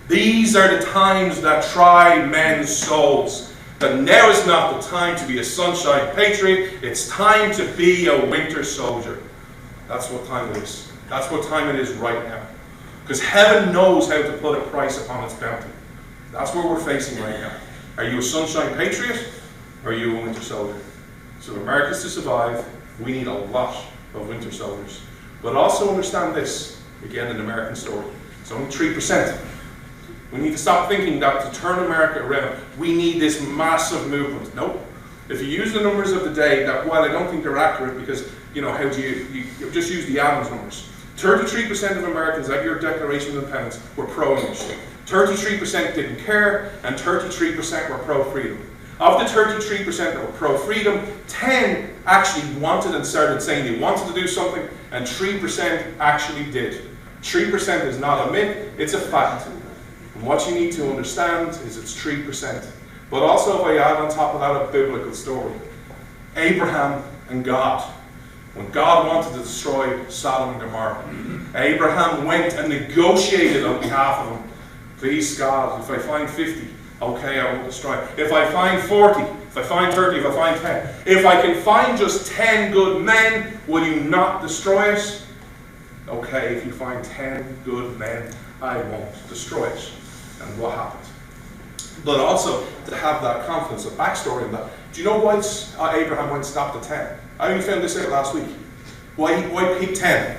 B: These are the times that try men's souls. that now is not the time to be a sunshine patriot, it's time to be a winter soldier. That's what time it is. That's what time it is right now. Because heaven knows how to put a price upon its bounty. That's what we're facing right now. Are you a sunshine patriot, or are you a winter soldier? So if America's to survive, we need a lot of winter soldiers. But also understand this, again, an American story. It's only 3%. We need to stop thinking that to turn America around, we need this massive movement. Nope. If you use the numbers of the day, that while I don't think they're accurate, because, you know, how do you just use the Adams numbers. 33% of Americans at your Declaration of Independence were pro-English. 33% didn't care, and 33% were pro-freedom. Of the 33% that were pro-freedom, 10 actually wanted and started saying they wanted to do something, and 3% actually did. 3% is not a myth, it's a fact. And what you need to understand is it's 3%. But also, if I add on top of that a biblical story, Abraham and God. When God wanted to destroy Sodom and Gomorrah, Abraham went and negotiated on behalf of them. Please, God, if I find 50, okay, I won't destroy it. If I find 40, if I find 30, if I find 10, if I can find just 10 good men, will you not destroy it? Okay, if you find 10 good men, I won't destroy it. And what happened? But also, to have that confidence, a backstory in that. Do you know why Abraham went and stopped at 10? I only found this out last week. Why pick 10?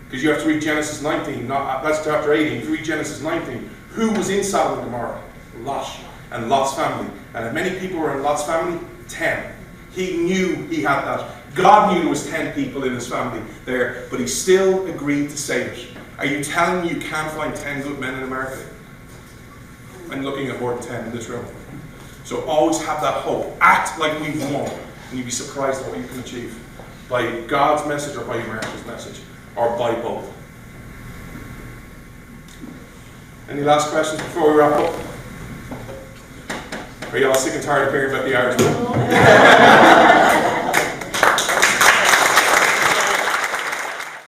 B: Because you have to read Genesis 19, that's chapter 18. If you read Genesis 19, who was in Sodom and Gomorrah? Lot and Lot's family. And if many people were in Lot's family, 10. He knew he had that. God knew there was 10 people in his family there, but he still agreed to save it. Are you telling me you can't find 10 good men in America? I'm looking at more than 10 in this room. So always have that hope. Act like we've won, and you'll be surprised at what you can achieve. By God's message or by America's message, or by both. Any last questions before we wrap up? Are you all sick and tired of hearing about the Irish?